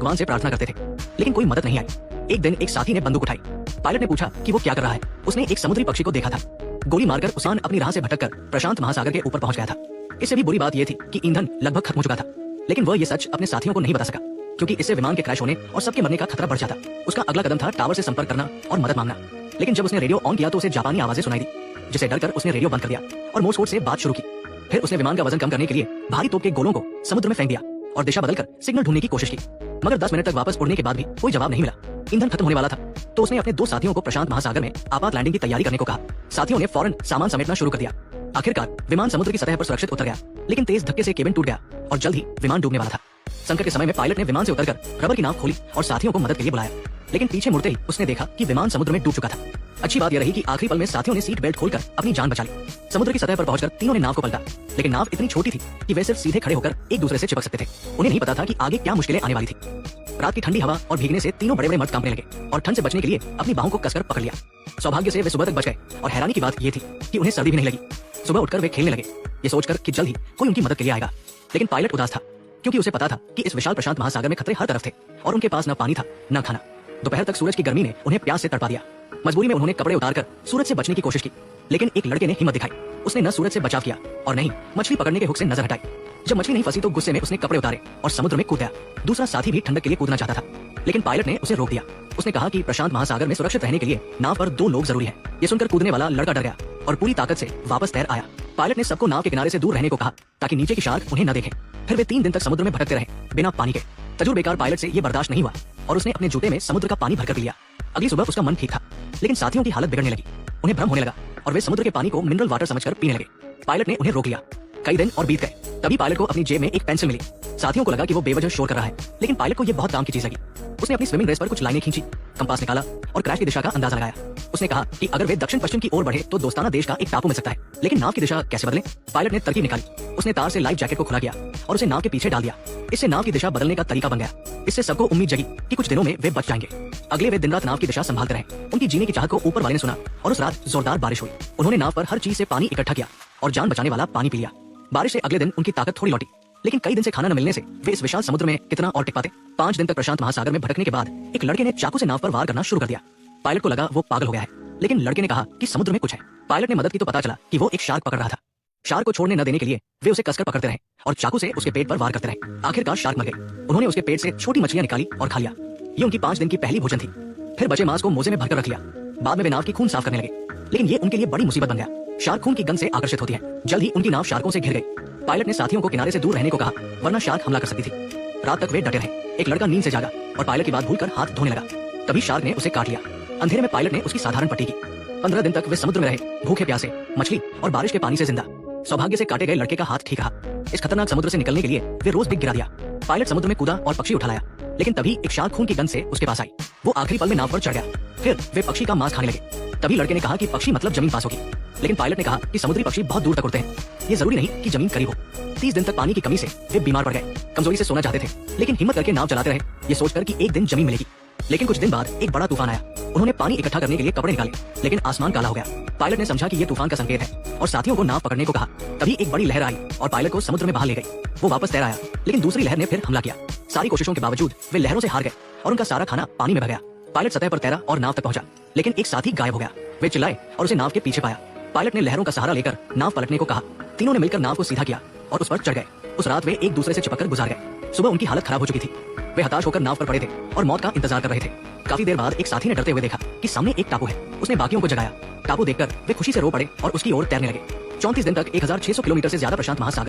भगवान से प्रार्थना करते थे, लेकिन कोई मदद नहीं आई। एक दिन एक साथी ने बंदूक उठाई। पायलट ने पूछा कि वो क्या कर रहा है। उसने एक समुद्री पक्षी को देखा था। गोली मारकर उसान अपनी राह से भटककर प्रशांत महासागर के ऊपर पहुंच गया था। इससे भी बुरी बात यह थी कि ईंधन लगभग खत्म हो चुका था, लेकिन वह ये सच अपने साथियों को नहीं बता सका, क्योंकि इससे विमान के क्रैश होने और सबके मरने का खतरा बढ़ जाता। उसका अगला कदम था टावर से संपर्क करना और मदद मांगना। लेकिन जब उसने रेडियो ऑन किया तो उसे जापानी आवाजें सुनाई दी, जिसे डरकर उसने रेडियो बंद कर दिया और मोर्स कोड से बात शुरू की। फिर उसने विमान का वजन कम करने के लिए भारी तोप के गोलों को समुद्र में फेंक दिया और दिशा बदलकर सिग्नल ढूंढने की कोशिश की, मगर 10 मिनट तक वापस उड़ने के बाद भी कोई जवाब नहीं मिला। ईंधन खत्म होने वाला था, तो उसने अपने 2 साथियों को प्रशांत महासागर में आपात लैंडिंग की तैयारी करने को कहा। साथियों ने फौरन सामान समेटना शुरू कर दिया। आखिरकार विमान समुद्र की सतह पर सुरक्षित उतर गया, लेकिन तेज धक्के से केबिन टूट गया और जल्द ही विमान डूबने वाला था। संकट के समय में पायलट ने विमान से उतरकर रबर की नाव खोली और साथियों को मदद के लिए बुलाया, लेकिन पीछे मुड़ते ही उसने देखा कि विमान समुद्र में डूब चुका था। अच्छी बात यह रही कि आखिरी पल में साथियों ने सीट बेल्ट खोलकर अपनी जान बचा ली। समुद्र की सतह पर पहुंचकर तीनों ने नाव को पलटा, लेकिन नाव इतनी छोटी थी कि वे सिर्फ सीधे खड़े होकर एक दूसरे से चिपक सकते थे। उन्हें नहीं पता था कि आगे क्या मुश्किलें आने वाली थी। रात की ठंडी हवा और भीगने से तीनों बड़े बड़े मर्द कांपने लगे और ठंड से बचने के लिए अपनी बाहों को कसकर पकड़ लिया। सौभाग्य से वे सुबह तक बच गए और हैरानी की बात यह थी कि उन्हें सर्दी भी नहीं लगी। सुबह उठकर वे खेलने लगे, ये सोचकर कि जल्द ही कोई उनकी मदद के लिए आएगा। लेकिन पायलट उदास था, क्योंकि उसे पता था कि इस विशाल प्रशांत महासागर में खतरे हर तरफ थे और उनके पास न पानी था न खाना। दोपहर तक सूरज की गर्मी ने उन्हें प्यास से तड़पा दिया। मजबूरी में उन्होंने कपड़े उतारकर सूरज से बचने की कोशिश की, लेकिन एक लड़के ने हिम्मत दिखाई। उसने न सूरज से बचाव किया और नहीं मछली पकड़ने के हुक से नजर हटाई। जब मछली नहीं फंसी तो गुस्से में उसने कपड़े उतारे और समुद्र में कूद गया। दूसरा साथी भी ठंडक के लिए कूदना चाहता था, लेकिन पायलट ने उसे रोक दिया। उसने कहा कि प्रशांत महासागर में सुरक्षित रहने के लिए नाव पर 2 लोग जरूरी हैं। ये सुनकर कूदने वाला लड़का डर गया और पूरी ताकत से वापस तैर आया। पायलट ने सबको नाव के किनारे से दूर रहने को कहा, ताकि नीचे की शार्क उन्हें न देखे। फिर वे 3 दिन तक समुद्र में भटकते रहे बिना पानी के। तजुर्बेकार पायलट से ये बर्दाश्त नहीं हुआ और उसने अपने जूते में समुद्र का पानी भरकर लिया। अगली सुबह उसका मन ठीक था, लेकिन साथियों की हालत बिगड़ने लगी। उन्हें भ्रम होने लगा और वे समुद्र के पानी को मिनरल वाटर समझकर पीने लगे। पायलट ने उन्हें रोक लिया। कई दिन और बीत गए, तभी पायलट को अपनी जेब में एक पेंसिल मिली। साथियों को लगा कि वो बेवजह शोर कर रहा है, लेकिन पायलट को ये बहुत काम की चीज लगी। उसने अपनी स्विमिंग ड्रेस पर कुछ लाइनें खींची, कंपास निकाला और क्रैश की दिशा का अंदाजा लगाया। उसने कहा कि अगर वे दक्षिण पश्चिम की ओर बढ़े तो दोस्ताना देश का एक टापू मिल सकता है, लेकिन नाव की दिशा कैसे बदले? पायलट ने तरकीब निकाली। उसने तार से लाइफ जैकेट को खुला किया और उसे नाव के पीछे डाल दिया। इससे नाव की दिशा बदलने का तरीका बन गया। इससे सबको उम्मीद जगी कि कुछ दिनों में वे बच जाएंगे। अगले वे दिन रात नाव की दिशा संभालते रहे। उनकी जीने की चाहत को ऊपर वाले ने सुना और उस रात जोरदार बारिश हुई। उन्होंने नाव पर हर चीज से पानी इकट्ठा किया और जान बचाने वाला पानी पी लिया। बारिश से अगले दिन उनकी ताकत थोड़ी लौटी, लेकिन कई दिन से खाना न मिलने से वे इस विशाल समुद्र में कितना और टिक पाते। 5 दिन तक प्रशांत महासागर में भटकने के बाद एक लड़के ने चाकू से नाव पर वार करना शुरू कर दिया। पायलट को लगा वो पागल हो गया है, लेकिन लड़के ने कहा कि समुद्र में कुछ है। पायलट ने मदद की तो पता चला कि वो एक शार्क पकड़ रहा था। शार्क को छोड़ने न देने के लिए वे उसे कसकर पकड़ते रहे और चाकू से उसके पेट पर वार करते रहे। आखिरकार शार्क मर गई। उन्होंने उसके पेट से छोटी मछलियां निकाली और खा लिया। ये उनकी 5 दिन की पहली भोजन थी। फिर बचे मांस को मोजे में भरकर रख लिया। बाद में वे नाव की खून साफ करने लगे, लेकिन ये उनके लिए बड़ी मुसीबत बन गया। शार्क खून की गंध से आकर्षित होती है। जल्द ही उनकी नाव शार्कों से घिर गई। पायलट ने साथियों को किनारे से दूर रहने को कहा, वरना शार्क हमला कर सकती थी। रात तक वे डटे रहे। एक लड़का नींद से जागा और पायलट की बात भूलकर हाथ धोने लगा। तभी शार्क ने उसे काट लिया। अंधेरे में पायलट ने उसकी साधारण पट्टी की। 15 दिन तक वे समुद्र में रहे, भूखे प्यासे, मछली और बारिश के पानी से जिंदा। सौभाग्य से काटे गए लड़के का हाथ ठीक रहा। इस खतरनाक समुद्र से निकलने के लिए वे रोज बिग गिरा दिया। पायलट समुद्र में कूदा और पक्षी उठा लाया, लेकिन तभी एक शार्क खून की गंध से उसके पास आई। वो आखिरी पल में नाव पर चढ़ गया। फिर वे पक्षी का मांस खाने लगे। तभी लड़के ने कहा कि पक्षी मतलब जमीन पास होगी, लेकिन पायलट ने कहा कि समुद्री पक्षी बहुत दूर तक उड़ते हैं, ये जरूरी नहीं कि जमीन करीब हो। 30 दिन तक पानी की कमी से वे बीमार पड़ गए। कमजोरी से सोना चाहते थे, लेकिन हिम्मत करके नाव चलाते रहे, ये सोचकर कि एक दिन जमीन मिलेगी। लेकिन कुछ दिन बाद एक बड़ा तूफान आया। उन्होंने पानी इकट्ठा करने के लिए कपड़े निकाले, लेकिन आसमान काला हो गया। पायलट ने समझा कि ये तूफान का संकेत है और साथियों को नाव पकड़ने को कहा। तभी एक बड़ी लहर आई और पायलट को समुद्र में बहा ले गई। वो वापस तैर आया, लेकिन दूसरी लहर ने फिर हमला किया। सारी कोशिशों के बावजूद वे लहरों से हार गए और उनका सारा खाना पानी में बह गया। पायलट सतह पर तैरा और नाव तक पहुंचा, लेकिन एक साथी गायब हो गया। वे चिल्लाए और उसे नाव के पीछे पाया। पायलट ने लहरों का सहारा लेकर नाव पलटने को कहा। तीनों ने मिलकर नाव को सीधा किया और उस पर चढ़ गए। उस रात वे एक दूसरे से चिपककर गुजार गए। सुबह उनकी हालत खराब हो चुकी थी। वे हताश होकर नाव पर पड़े थे और मौत का इंतजार कर रहे थे। काफी देर बाद एक साथी ने डरते हुए देखा कि सामने एक टापू है। उसने बाकियों को जगाया। टापू देखकर वे खुशी से रो पड़े और उसकी ओर तैरने लगे। 34 दिन तक 1600 किलोमीटर से ज्यादा प्रशांत महासागर